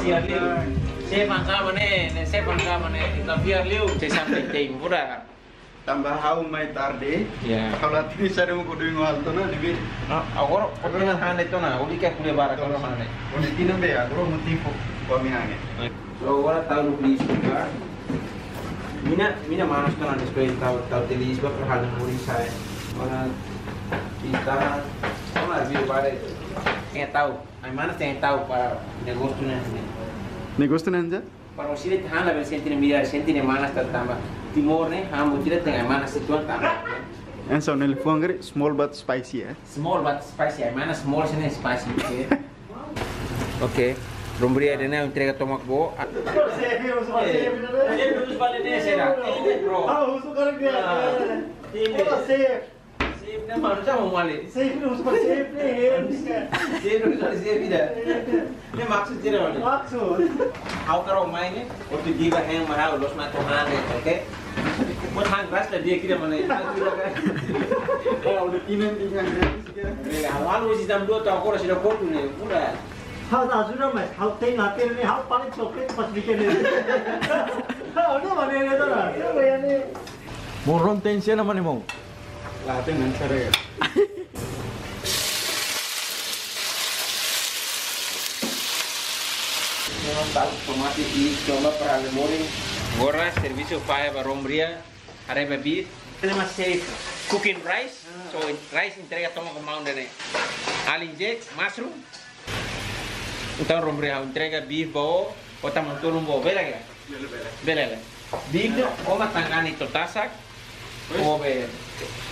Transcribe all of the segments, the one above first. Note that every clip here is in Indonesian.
biar liu. Saya pangka mana, kita biar liu. Saya sampai tim udah. Tambah hau mai tarde. Ya. Kalau tini saya mau kudu ingat tuh na dibi. Agora dengan hane itu na, uli kayak kuliah barak kalau hane. Oni tino be agora motivo kami hane. So agora tahu lu beli juga. Mina manos kan ada seperti tahu telis bakal hal muri saya. Mana kita sama lebih pada yang tahu. Ay manas yang tahu para negosyo na. Negosyo nanja? Para usir hana bel sentine manas tambah. Timor nih, hamu tidak dengan manas itu tambah. En so nel fuangre small but spicy ya. Small but spicy. Ay manas small sini spicy. Oke. Rombria dena entrega tomak bo. Ele nos vale nesse era. Ele bro. Ah, uso cara que Ele. Olha safe. Safe na mano já vamos ali. Safe não uso para safe nem. Safe não usa safe vida. Ne maksud dia mana? Maksud. How karo main ni? Waktu dia hang mahal los matohan ni, oke? Buat hang keras lah dia kira mana. Kalau udah tinen tinggal. Lalu sistem 2 tahun aku sudah kotu ni, udah. Hal azura mas, hal teng ater ni, hal paling coklat pas bikin ni. Hal ni mana ni tu lah? Apa yang ni? Moron tension naman ni mo. Lahat ng sare. Memang tahu otomatis di coba para memori. Gora servicio pae barombria, are bebi. Ini masih cooking rice, so rice entrega toma con mound dene. Alinjek mushroom. Então rombria entrega beef bo, kota montulum bo, bela ya? Bela. Beef no, oma tangani totasak. O be.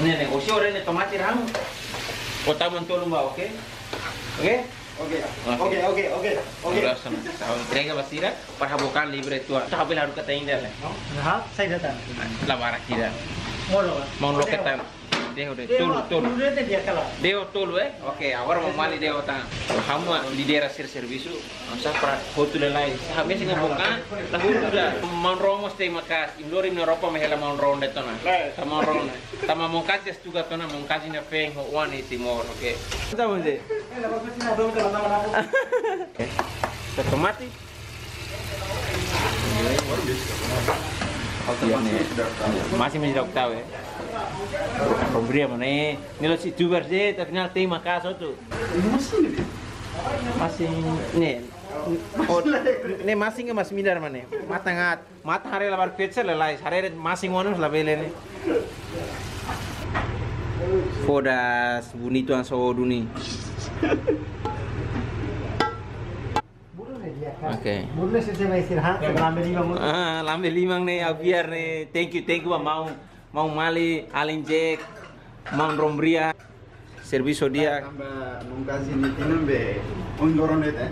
Ne negocio rene tomate ram. Kota montulum bo, oke? Oke? Oke. Tahu entrega basira para bukan libre tua. Tahu bela harus kata indah lah. Hal saya datang. La barak tidak. Moro. Mau lo ketan. Deho de tul. Deho tul Oke, agora mau mali deho tan. Hamu lidera serviço. Asa para hotu lelai. Sahabe singa bukan. La hotu da. Mau romo stay makas. Imlori na Europa mehela mau ronde tona. Tama ronde. Tama mau kasih juga tona mau kasih na feng ho wani timor, oke. Sama je. Oke. Tomate. Masih menjadi tahu ya. Rombria mana ni lo si tuber je, tapi final tem makas tu. Masih ni. Oh, ni masing ke mas midar mana? Matangat, mata hari labar pizza lelai, hari masing wanus labele ni. Fodas bonito an so duni. Oke. Murle se vai istirahat, lambe limang. Lambe limang nih, biar nih. Thank you mau mali alinjek, mau rombria, serviso dia. Tambah mungkasi ni tinen be ondoron itu.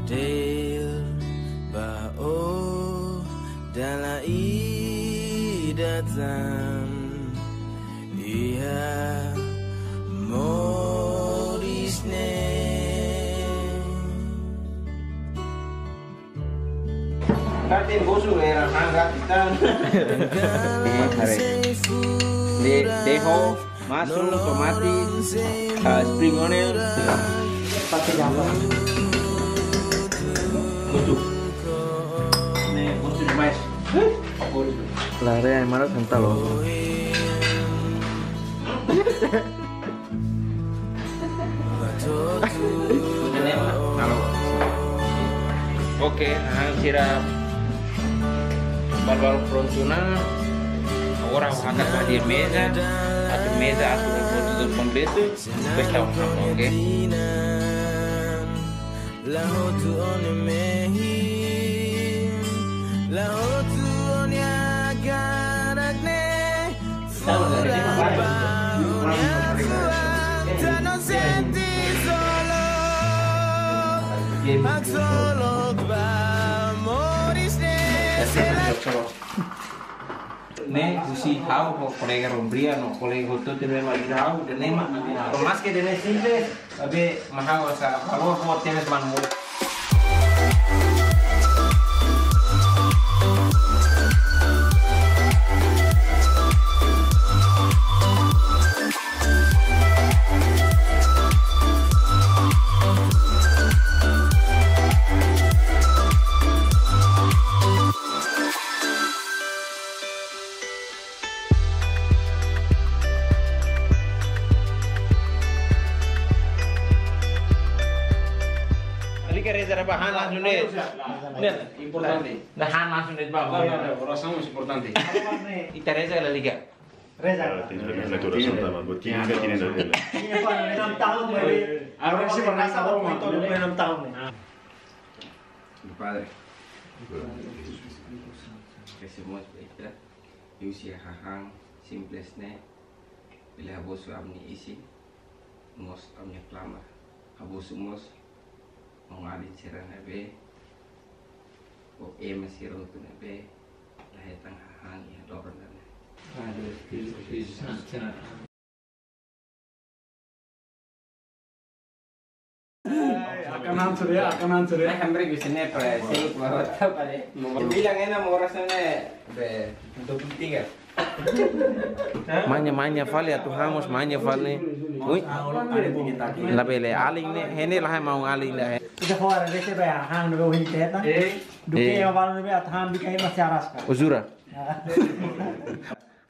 Hadir bao dalai datang ia morisne Katin gosu era hanggat ikan. Deho, mushroom, tomati, spring onion, Pakai jambal. gosu. Nih, gosu demais. Lare ay maras hanta lo. Oke, sirap barbaro frontuna. Agora akan hadir mesa, atau produto completo. Depois tá oke? Lahotu on mehi Lahotu on ya garagne Tahu nggak? Ini apa? Axolotl Morisne. Ne susi hau ho kolega rombria no kolega hotu tene ma hau de ne ma mas ke de ne simple abe mahau sa kalau ho temes man mo Reza bahan langsung deh. Importante. Bahan langsung deh bang. Oração es importante. Ita Reza la liga. Reza. Tiene la duración de la botina que tiene la de la. Ini pa 6 tahun baru. Ahora sih pernah sama itu 26 tahun nih. Padre. Que semua baiklah. Usia hahang simplesne. Bila abosu amni isi. Mos amni klama. Abosu mos. Mengalih cerah nabe, kok masih rotu nabe, lahir tengah hangi dorong dan. Akan answer ya. Nah, hampir bisa nih presik bahwa apa deh? Bilang enak mau rasanya be 23. Manya fale atu hamos manya fale. Ui. La bele aling ne hene lah mau aling dah. Kita fora desse be hang do hin teta. Duke yang baru be atham bikai masih aras ka. Uzura.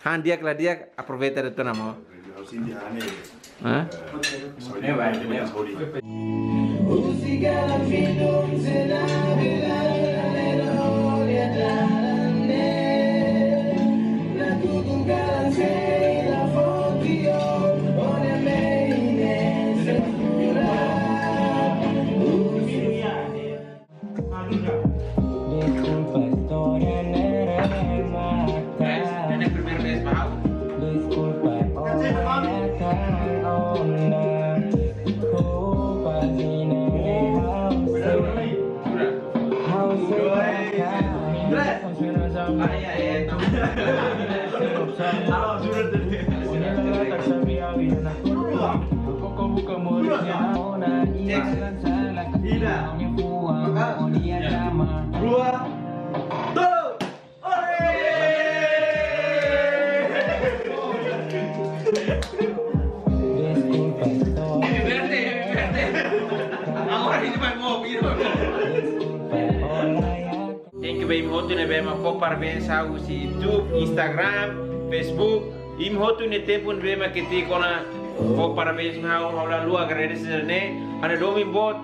Han dia kala dia aproveita itu nama. Hah? Thank you bem hotu ne bem ko parabéns ao si YouTube, Instagram, Facebook. Im hotu ne tempo ne bem kiti kona ko parabéns ao la lua agradecer ne ana domi bot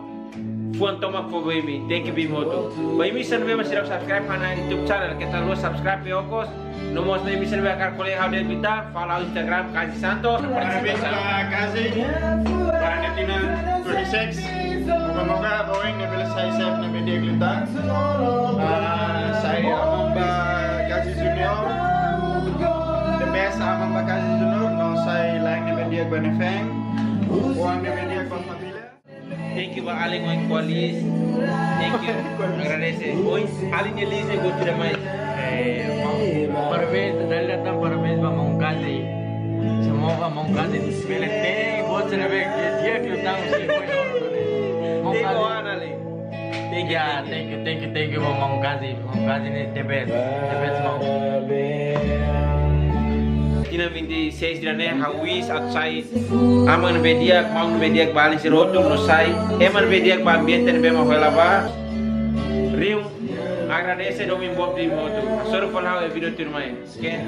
fuan toma ko bem. Thank you bem hotu. Bem mi san bem sirap subscribe ana YouTube channel kita lu subscribe pe okos. No mos ne mi san bem akar kole how de bita follow Instagram Kazi Santos. Parabéns a Kazi. Para netina 26. Moga-moga Boeing nebel saya safe na media glita. Saya Amamba Kazi Junior. The best Amamba Kazi Junior. No saya like na media Benefeng. Uang na media con familia. Thank you ba aling mo kualis. Thank you. Agradece. Hoy aling ni Lise go to the mic. Parabéns, dahil datang parabéns ba mong Kazi. Semoga mong Kazi belete buat serbe dia kita mesti Thank you Anali. Thank you mong Kazi. Mong Kazi ni the best mong. Tina 26 dina ne hawis outside. Aman bediak mau bediak bali si rotul no sai. Eman bediak ba ambiente ne bema hola ba. Riu agradece domin bob di moto. Soro falhau e video turmai. Scan.